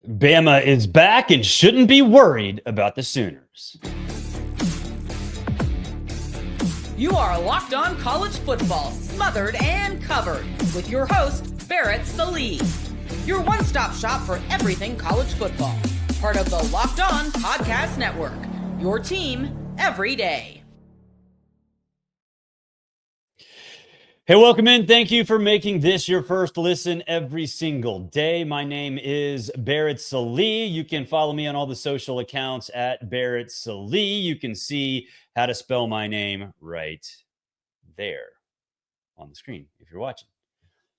Bama is back and shouldn't be worried about the Sooners. You are Locked On College Football, smothered and covered, with your host, Barrett Sallee. Your one-stop shop for everything college football. Part of the Locked On Podcast Network. Your team every day. Hey, welcome in. Thank you for making this your first listen every single day. My name is Barrett Sallee. You can follow me on all the social accounts at Barrett Sallee. You can see how to spell my name right there on the screen if you're watching.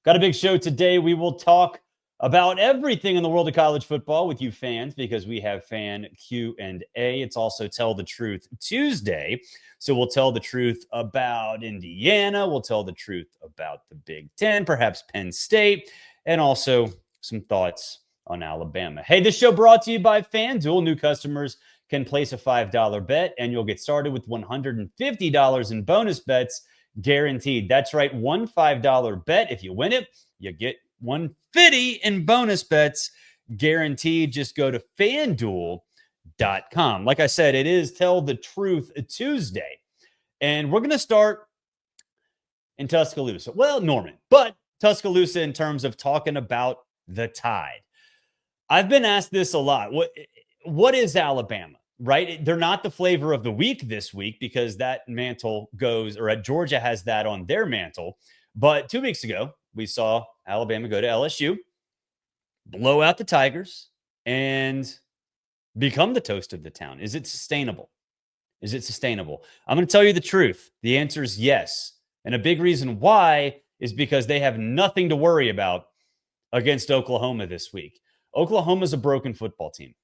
Got a big show today. We will talk about everything in the world of college football with you fans because we have fan Q&A. It's also Tell the Truth Tuesday. So we'll tell the truth about Indiana. We'll tell the truth about the Big Ten, perhaps Penn State, and also some thoughts on Alabama. Hey, this show brought to you by FanDuel. New customers can place a $5 bet, and you'll get started with $150 in bonus bets guaranteed. That's right, one $5 bet. If you win it, you get $150 in bonus bets guaranteed. Just go to FanDuel.com. Like I said, it is Tell the Truth Tuesday. And we're going to start in Tuscaloosa. Well, Norman, but Tuscaloosa in terms of talking about the Tide. I've been asked this a lot. What is Alabama, right? They're not the flavor of the week this week because that mantle goes, or Georgia has that on their mantle. But 2 weeks ago, we saw Alabama go to LSU, blow out the Tigers, and become the toast of the town. Is it sustainable? Is it sustainable? I'm going to tell you the truth. The answer is yes. And a big reason why is because they have nothing to worry about against Oklahoma this week. Oklahoma's a broken football team.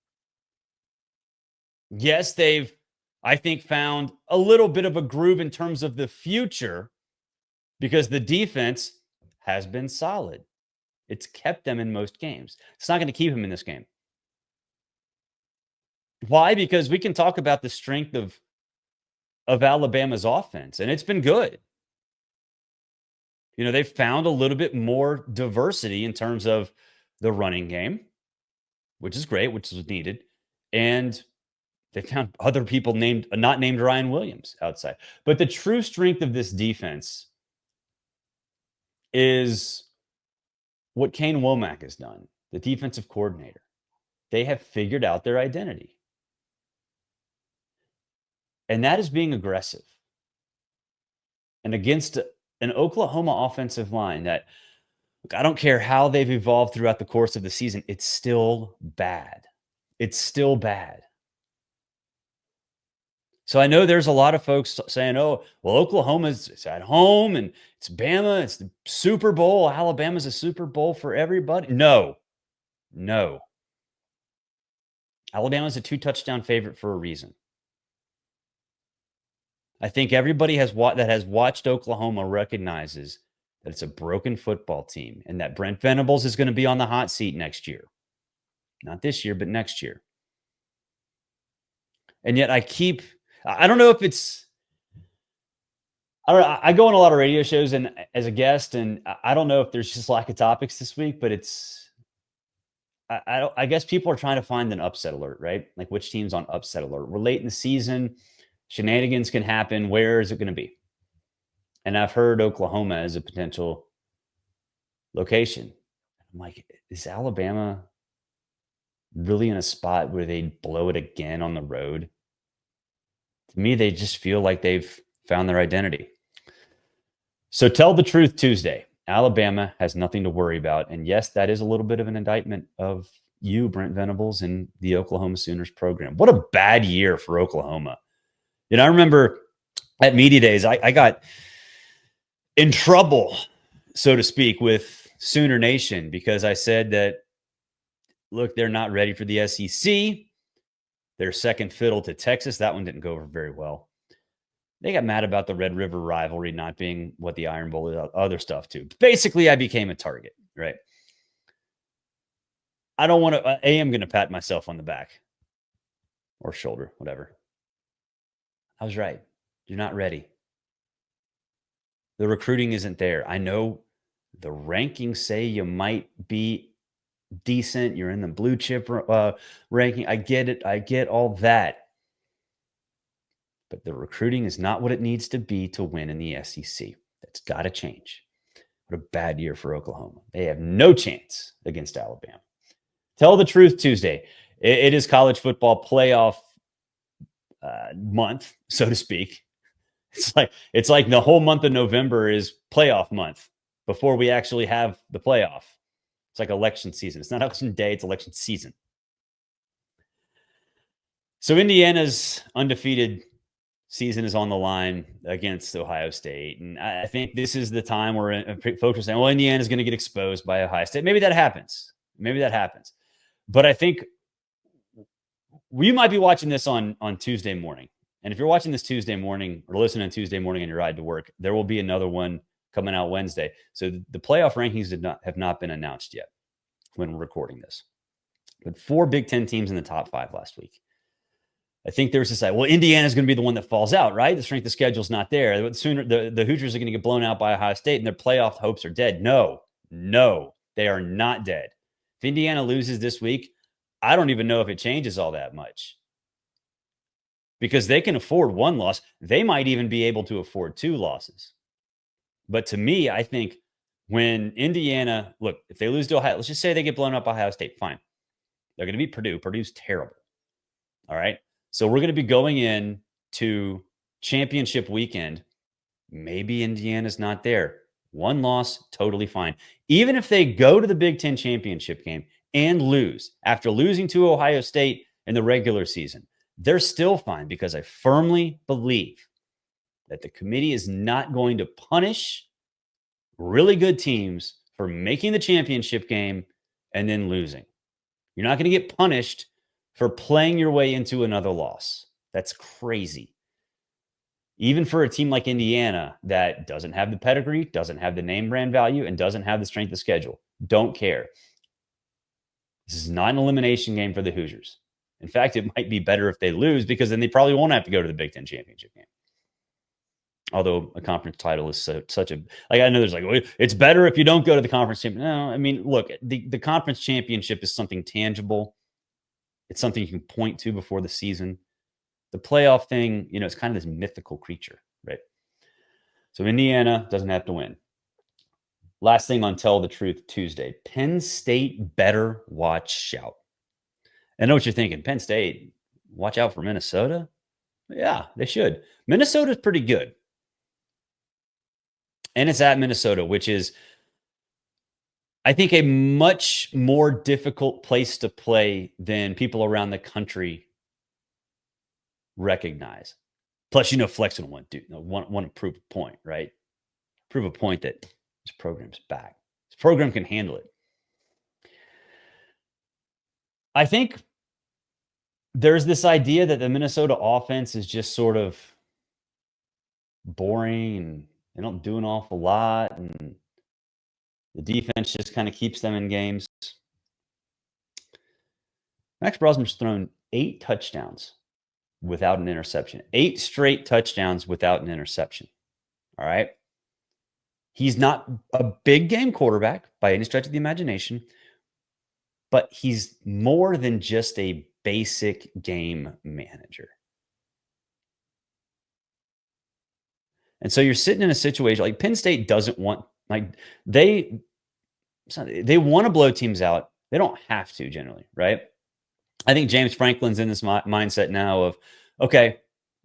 Yes, they've, I think, found a little bit of a groove in terms of the future because the defense has been solid. It's kept them in most games. It's not going to keep them in this game. Why? Because we can talk about the strength of Alabama's offense, and it's been good. You know, they've found a little bit more diversity in terms of the running game, which is great, which is needed. And they found other people not named Ryan Williams outside. But the true strength of this defense is what Kane Wommack has done, the defensive coordinator. They have figured out their identity. And that is being aggressive. And against an Oklahoma offensive line that, look, I don't care how they've evolved throughout the course of the season, it's still bad. It's still bad. So I know there's a lot of folks saying, oh, well, Oklahoma's at home and it's Bama. It's the Super Bowl. Alabama's a Super Bowl for everybody. No. Alabama's a 2-touchdown favorite for a reason. I think everybody that has watched Oklahoma recognizes that it's a broken football team and that Brent Venables is going to be on the hot seat next year. Not this year, but next year. And yet I don't know if it's, I go on a lot of radio shows and as a guest, and I don't know if there's just lack of topics this week, but I guess people are trying to find an upset alert, right? Like which team's on upset alert. We're late in the season. Shenanigans can happen. Where is it going to be? And I've heard Oklahoma as a potential location. I'm like, is Alabama really in a spot where they'd blow it again on the road? To me, they just feel like they've found their identity. So Tell the Truth Tuesday. Alabama has nothing to worry about. And yes, that is a little bit of an indictment of you, Brent Venables, and the Oklahoma Sooners program. What a bad year for Oklahoma. You know, I remember at Media Days, I got in trouble, so to speak, with Sooner Nation because I said that, look, they're not ready for the SEC. They're second fiddle to Texas. That one didn't go over very well. They got mad about the Red River rivalry not being what the Iron Bowl is, other stuff too. Basically, I became a target, right? I don't want to, I am going to pat myself on the back or shoulder, whatever. I was right. You're not ready. The recruiting isn't there. I know the rankings say you might be decent. You're in the blue chip ranking. I get it. I get all that. But the recruiting is not what it needs to be to win in the SEC. That's got to change. What a bad year for Oklahoma. They have no chance against Alabama. Tell the Truth Tuesday. It is college football playoff month, so to speak. It's like the whole month of November is playoff month before we actually have the playoff. It's like election season. It's not election day, it's election season. So Indiana's undefeated season is on the line against Ohio State. And I think this is the time where folks are saying, well, Indiana's going to get exposed by Ohio State. Maybe that happens. But I think we might be watching this on Tuesday morning. And if you're watching this Tuesday morning or listening on Tuesday morning on your ride to work, there will be another one coming out Wednesday. So the playoff rankings have not been announced yet when we're recording this. But 4 Big Ten teams in the top 5 last week. I think there's this, well, Indiana's going to be the one that falls out, right? The strength of schedule is not there. Sooner the Hoosiers are going to get blown out by Ohio State and their playoff hopes are dead. No, they are not dead. If Indiana loses this week, I don't even know if it changes all that much because they can afford 1 loss. They might even be able to afford 2 losses. But to me, I think when Indiana, look, if they lose to Ohio, let's just say they get blown up by Ohio State, fine. They're going to beat Purdue. Purdue's terrible. All right. So we're going to be going in to championship weekend. Maybe Indiana's not there. 1 loss, totally fine. Even if they go to the Big Ten championship game and lose after losing to Ohio State in the regular season, they're still fine because I firmly believe that the committee is not going to punish really good teams for making the championship game and then losing. You're not going to get punished for playing your way into another loss. That's crazy. Even for a team like Indiana that doesn't have the pedigree, doesn't have the name brand value, and doesn't have the strength of schedule. Don't care. This is not an elimination game for the Hoosiers. In fact, it might be better if they lose because then they probably won't have to go to the Big Ten championship game. Although a conference title is such a, like, I know there's like, well, it's better if you don't go to the conference championship. No, I mean, look, the conference championship is something tangible. It's something you can point to before the season. The playoff thing, it's kind of this mythical creature, right? So Indiana doesn't have to win. Last thing on Tell the Truth Tuesday. Penn State better watch out. I know what you're thinking. Penn State, watch out for Minnesota? Yeah, they should. Minnesota's pretty good. And it's at Minnesota, which is, I think, a much more difficult place to play than people around the country recognize. Plus, Flex would want to prove a point, right? Prove a point that this program's back. This program can handle it. I think there's this idea that the Minnesota offense is just sort of boring and they don't do an awful lot, and the defense just kind of keeps them in games. Max Brosmer's thrown 8 touchdowns without an interception. 8 straight touchdowns without an interception. All right. He's not a big game quarterback by any stretch of the imagination, but he's more than just a basic game manager. And so you're sitting in a situation like Penn State doesn't want, they want to blow teams out. They don't have to generally, right? I think James Franklin's in this mindset now of, okay,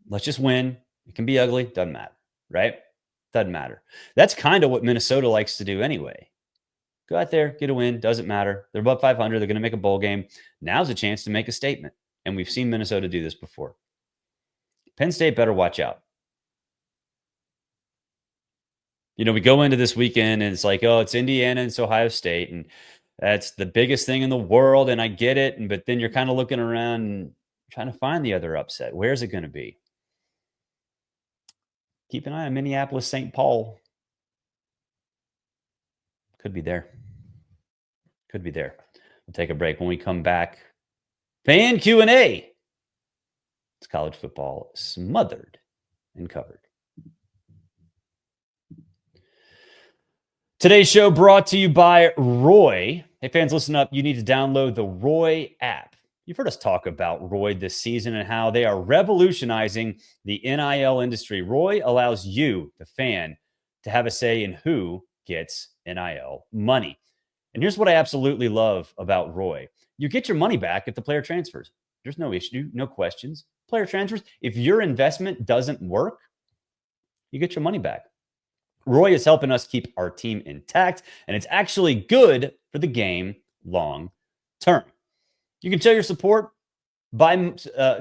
let's just win. It can be ugly. Doesn't matter, right? Doesn't matter. That's kind of what Minnesota likes to do anyway. Go out there, get a win. Doesn't matter. They're above 500. They're going to make a bowl game. Now's a chance to make a statement. And we've seen Minnesota do this before. Penn State better watch out. We go into this weekend and it's like, oh, it's Indiana and it's Ohio State. And that's the biggest thing in the world. And I get it. But then you're kind of looking around and trying to find the other upset. Where's it going to be? Keep an eye on Minneapolis, St. Paul. Could be there. Could be there. We'll take a break. When we come back, fan Q&A. It's college football smothered and covered. Today's show brought to you by Roy. Hey, fans, listen up. You need to download the Roy app. You've heard us talk about Roy this season and how they are revolutionizing the NIL industry. Roy allows you, the fan, to have a say in who gets NIL money. And here's what I absolutely love about Roy. You get your money back if the player transfers. There's no issue, no questions. Player transfers. If your investment doesn't work, you get your money back. Roy is helping us keep our team intact, and it's actually good for the game long term. You can show your support by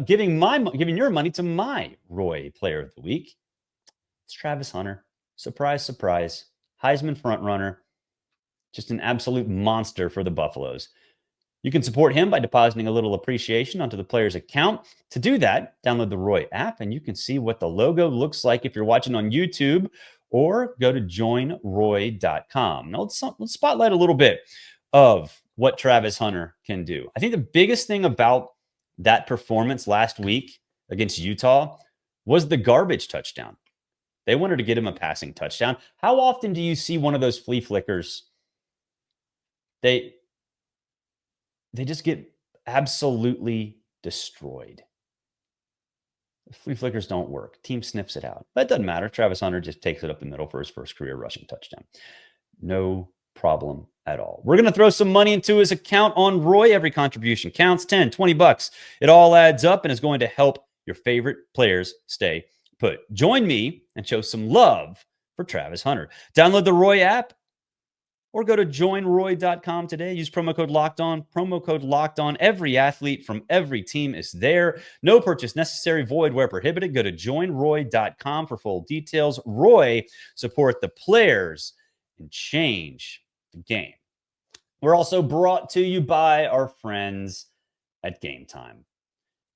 giving your money to my Roy Player of the Week. It's Travis Hunter. Surprise, surprise. Heisman frontrunner. Just an absolute monster for the Buffaloes. You can support him by depositing a little appreciation onto the player's account. To do that, download the Roy app, and you can see what the logo looks like if you're watching on YouTube, or go to joinroy.com. Now, let's spotlight a little bit of what Travis Hunter can do. I think the biggest thing about that performance last week against Utah was the garbage touchdown. They wanted to get him a passing touchdown. How often do you see one of those flea flickers? They just get absolutely destroyed. Flea flickers don't work. Team sniffs it out. But it doesn't matter. Travis Hunter just takes it up the middle for his first career rushing touchdown. No problem at all. We're going to throw some money into his account on Roy. Every contribution counts. 10, 20 bucks. It all adds up and is going to help your favorite players stay put. Join me and show some love for Travis Hunter. Download the Roy app or go to joinroy.com today. Use promo code Locked On. Promo code Locked On. Every athlete from every team is there. No purchase necessary. Void where prohibited. Go to joinroy.com for full details. Roy, support the players and change the game. We're also brought to you by our friends at Game Time.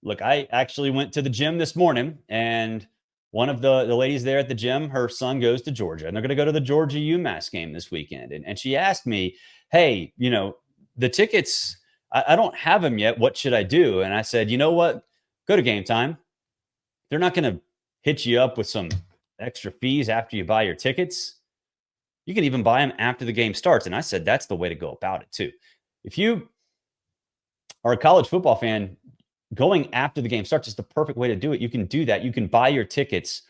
Look, I actually went to the gym this morning, and one of the ladies there at the gym, her son goes to Georgia, and they're going to go to the Georgia UMass game this weekend. And she asked me, hey, the tickets, I don't have them yet. What should I do? And I said, you know what? Go to Game Time. They're not going to hit you up with some extra fees after you buy your tickets. You can even buy them after the game starts. And I said, that's the way to go about it too. If you are a college football fan, going after the game starts is the perfect way to do it. You can do that. You can buy your tickets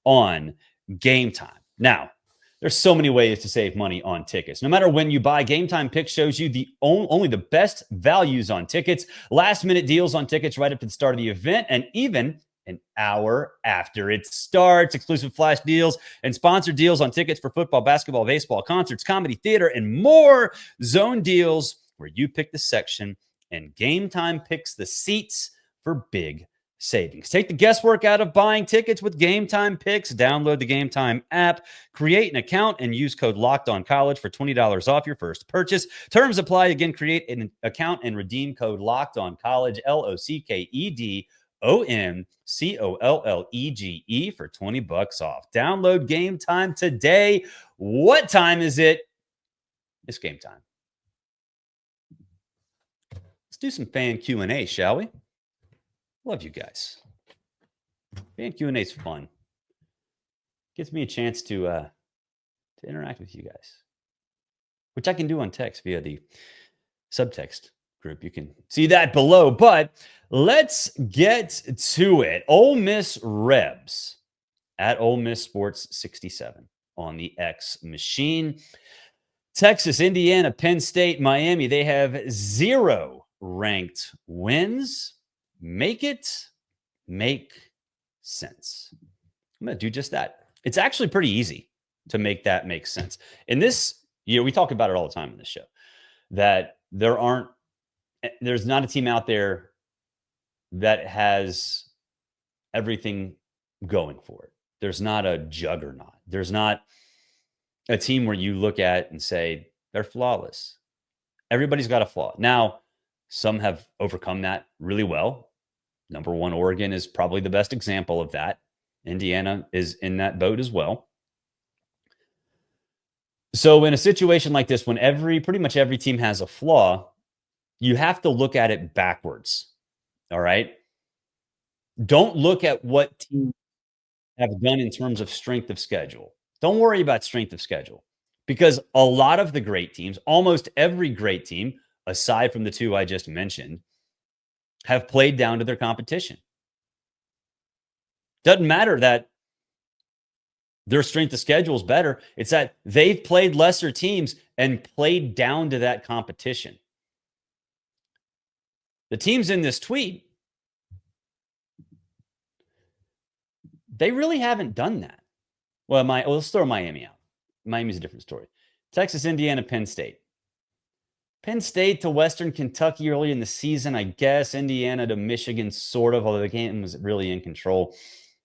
on Game Time. Now, there's so many ways to save money on tickets. No matter when you buy, Game Time Picks shows you only the best values on tickets, last-minute deals on tickets right up to the start of the event, and even an hour after it starts. Exclusive flash deals and sponsored deals on tickets for football, basketball, baseball, concerts, comedy, theater, and more. Zone deals where you pick the section and Game Time picks the seats for big savings. Take the guesswork out of buying tickets with Game Time Picks. Download the Game Time app, create an account, and use code LOCKEDONCollege for $20 off your first purchase. Terms apply. Again, create an account and redeem code LOCKEDONCollege, LOCKEDONCOLLEGE for 20 bucks off. Download Game Time today. What time is it? It's Game Time. Let's do some fan Q&A, shall we? Love you guys. Fan Q&A is fun. Gives me a chance to interact with you guys, which I can do on text via the subtext group. You can see that below, but let's get to it. Ole Miss Rebs at Ole Miss Sports 67 on the X machine. Texas, Indiana, Penn State, Miami, they have 0 ranked wins. Make it make sense. I'm going to do just that. It's actually pretty easy to make that make sense. In this, we talk about it all the time in this show, that there's not a team out there that has everything going for it. There's not a juggernaut. There's not a team where you look at and say they're flawless. Everybody's got a flaw. Now, some have overcome that really well. Number 1, Oregon is probably the best example of that. Indiana is in that boat as well. So in a situation like this, when pretty much every team has a flaw, you have to look at it backwards. All right? Don't look at what teams have done in terms of strength of schedule. Don't worry about strength of schedule. Because a lot of the great teams, almost every great team, aside from the two I just mentioned, have played down to their competition. Doesn't matter that their strength of schedule is better. It's that they've played lesser teams and played down to that competition. The teams in this tweet, they really haven't done that. Well, let's throw Miami out. Miami's a different story. Texas, Indiana, Penn State. Penn State to Western Kentucky early in the season, I guess. Indiana to Michigan, sort of, although the game was really in control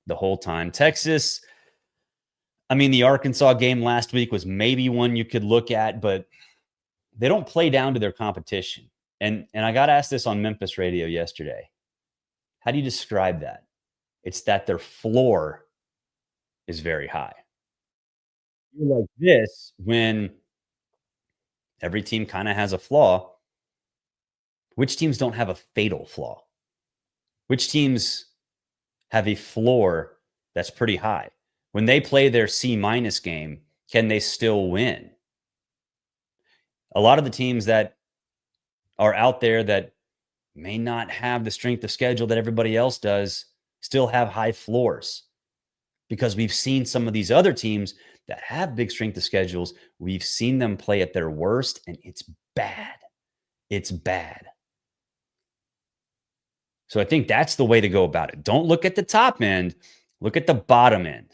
the whole time. Texas, I mean, the Arkansas game last week was maybe one you could look at, but they don't play down to their competition. And I got asked this on Memphis radio yesterday. How do you describe that? It's that their floor is very high. You're like this when every team kind of has a flaw. Which teams don't have a fatal flaw? Which teams have a floor that's pretty high? When they play their C- game, can they still win? A lot of the teams that are out there that may not have the strength of schedule that everybody else does still have high floors, because we've seen some of these other teams that have big strength of schedules. We've seen them play at their worst, and it's bad. It's bad. So I think that's the way to go about it. Don't look at the top end. Look at the bottom end.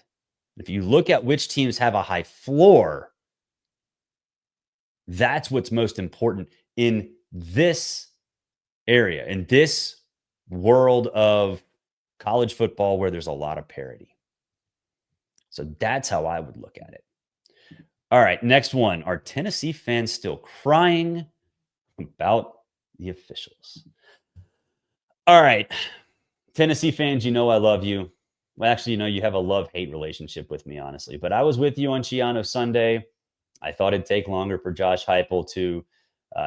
If you look at which teams have a high floor, that's what's most important in this area, in this world of college football where there's a lot of parity. So that's how I would look at it. All right, next one. Are Tennessee fans still crying about the officials? All right, Tennessee fans, you know I love you. Well, actually, you know, you have a love-hate relationship with me, honestly. But I was with you on Chiano Sunday. I thought it'd take longer for Josh Heupel to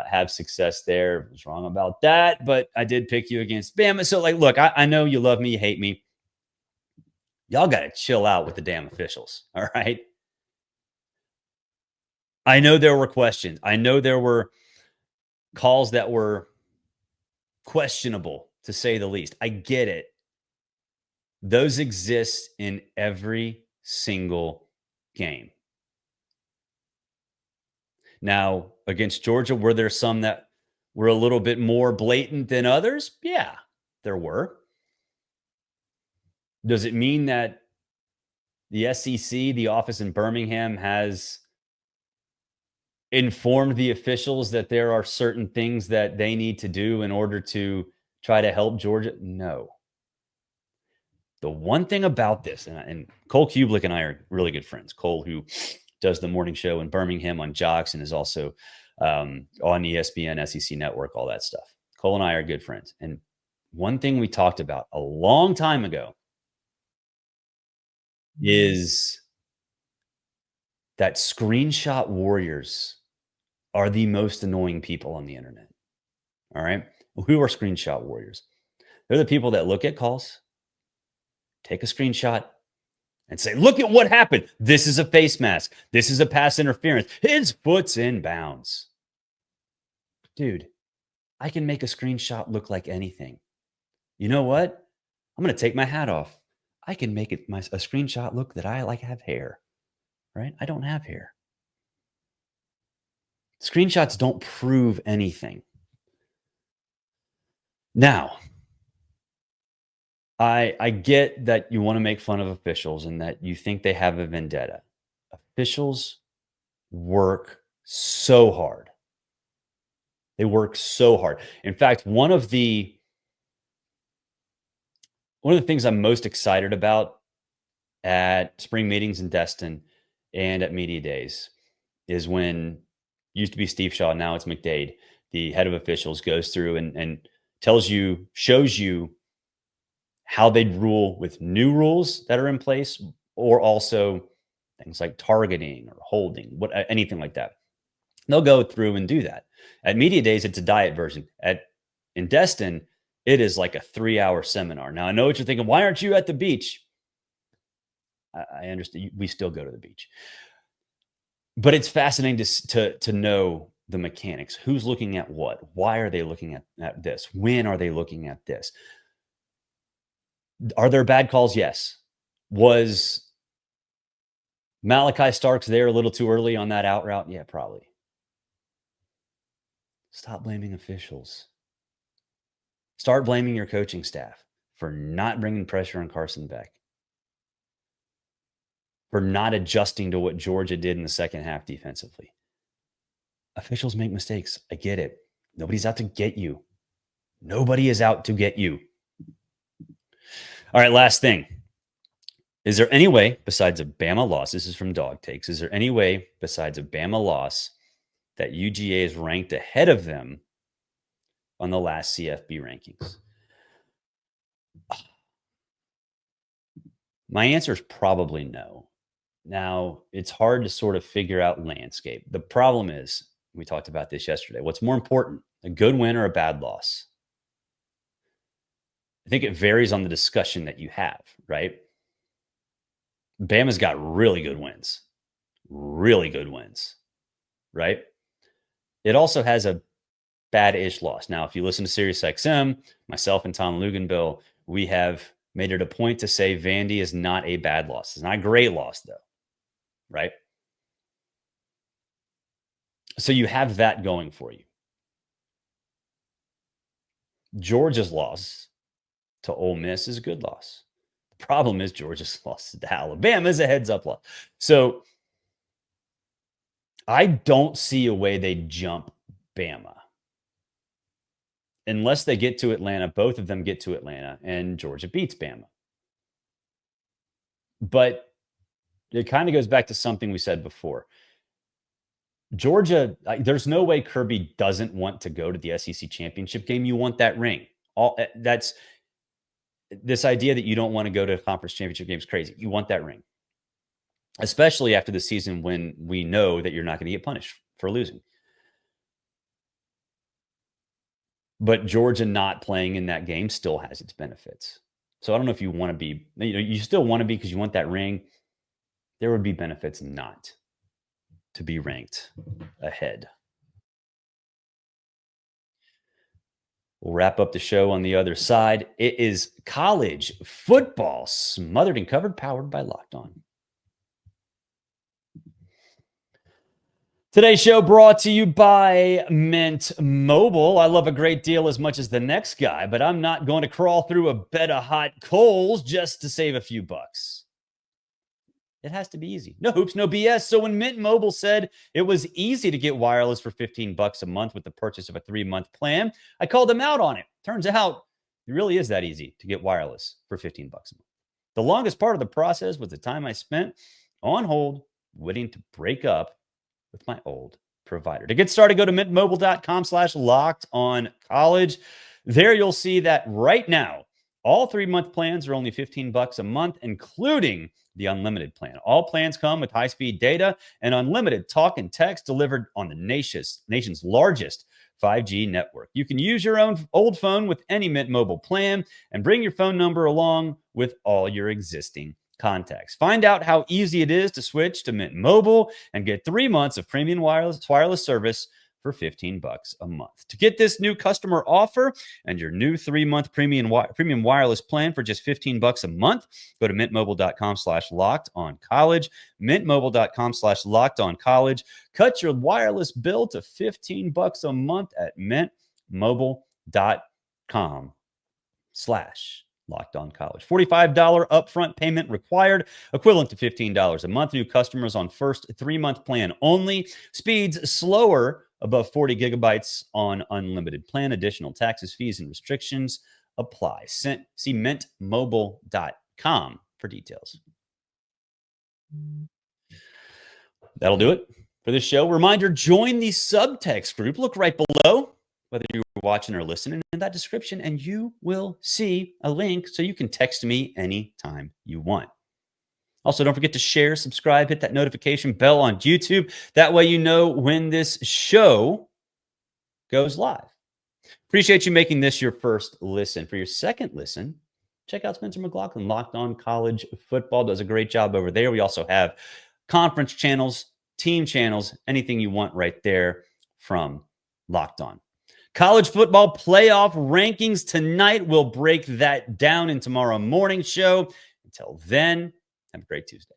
have success there. I was wrong about that, but I did pick you against Bama. So, like, look, I know you love me, you hate me. Y'all got to chill out with the damn officials, all right? I know there were questions. I know there were calls that were questionable, to say the least. I get it. Those exist in every single game. Now, against Georgia, were there some that were a little bit more blatant than others? Yeah, there were. Does it mean that the SEC, the office in Birmingham, has informed the officials that there are certain things that they need to do in order to try to help Georgia? No. The one thing about this, and Cole Kublik and I are really good friends. Cole, who does the morning show in Birmingham on Jocks and is also on ESPN, SEC Network, all that stuff. Cole and I are good friends. And one thing we talked about a long time ago is that screenshot warriors are the most annoying people on the internet. All right. Well, who are screenshot warriors? They're the people that look at calls, take a screenshot, and say, look at what happened. This is a face mask. This is a pass interference. His foot's in bounds. Dude, I can make a screenshot look like anything. You know what? I'm going to take my hat off. I can make it a screenshot look that I like have hair, right? I don't have hair. Screenshots don't prove anything. Now, I get that you want to make fun of officials and that you think they have a vendetta. Officials work so hard. They work so hard. In fact, one of the things I'm most excited about at spring meetings in Destin and at media days is when used to be Steve Shaw, now it's McDade, the head of officials, goes through and shows you how they'd rule with new rules that are in place, or also things like targeting or holding, anything like that. They'll go through and do that. At media days, it's a diet version. In Destin, it is like a 3-hour seminar. Now, I know what you're thinking. Why aren't you at the beach? I understand. We still go to the beach. But it's fascinating to know the mechanics. Who's looking at what? Why are they looking at this? When are they looking at this? Are there bad calls? Yes. Was Malachi Starks there a little too early on that out route? Yeah, probably. Stop blaming officials. Start blaming your coaching staff for not bringing pressure on Carson Beck, for not adjusting to what Georgia did in the second half defensively. Officials make mistakes. I get it. Nobody's out to get you. Nobody is out to get you. All right, last thing. Is there any way besides a Bama loss, this is from Dog Takes, is there any way besides a Bama loss that UGA is ranked ahead of them on the last CFB rankings? My answer is probably no. Now, it's hard to sort of figure out landscape. The problem is, we talked about this yesterday, what's more important, a good win or a bad loss? I think it varies on the discussion that you have, right? Bama's got really good wins, right? It also has a bad-ish loss. Now, if you listen to SiriusXM, myself and Tom Luganbill, we have made it a point to say Vandy is not a bad loss. It's not a great loss, though, right? So you have that going for you. Georgia's loss to Ole Miss is a good loss. The problem is Georgia's loss to Alabama is a heads-up loss. So I don't see a way they jump Bama. Unless they get to Atlanta, both of them get to Atlanta, and Georgia beats Bama. But it kind of goes back to something we said before. Georgia, there's no way Kirby doesn't want to go to the SEC championship game. You want that ring. That's this idea that you don't want to go to a conference championship game is crazy. You want that ring, especially after the season when we know that you're not going to get punished for losing. But Georgia not playing in that game still has its benefits. So I don't know if you want to be, you still want to be because you want that ring. There would be benefits not to be ranked ahead. We'll wrap up the show on the other side. It is college football smothered and covered, powered by Locked On. Today's show brought to you by Mint Mobile. I love a great deal as much as the next guy, but I'm not going to crawl through a bed of hot coals just to save a few bucks. It has to be easy. No hoops, no BS. So when Mint Mobile said it was easy to get wireless for $15 a month with the purchase of a 3-month plan, I called them out on it. Turns out it really is that easy to get wireless for $15 a month. The longest part of the process was the time I spent on hold waiting to break up with my old provider. To get started, go to mintmobile.com/lockedoncollege. There you'll see that right now, all 3-month plans are only $15 a month, including the unlimited plan. All plans come with high-speed data and unlimited talk and text delivered on the nation's largest 5G network. You can use your own old phone with any Mint Mobile plan and bring your phone number along with all your existing contacts. Find out how easy it is to switch to Mint Mobile and get 3 months of premium wireless service for $15 a month. To get this new customer offer and your new 3-month premium wireless plan for just $15 a month, go to mintmobile.com/lockedoncollege, mintmobile.com/lockedoncollege. Cut your wireless bill to $15 a month at mintmobile.com/lockedoncollege. $45 upfront payment required, equivalent to $15 a month. New customers on first 3-month plan only. Speeds slower above 40 gigabytes on unlimited plan. Additional taxes, fees, and restrictions apply. See mintmobile.com for details. That'll do it for this show. Reminder, join the subtext group. Look right below, whether you're watching or listening, in that description, and you will see a link so you can text me anytime you want. Also, don't forget to share, subscribe, hit that notification bell on YouTube. That way you know when this show goes live. Appreciate you making this your first listen. For your second listen, check out Spencer McLaughlin. Locked On College Football does a great job over there. We also have conference channels, team channels, anything you want right there from Locked On. College football playoff rankings tonight. We'll break that down in tomorrow morning show. Until then, have a great Tuesday.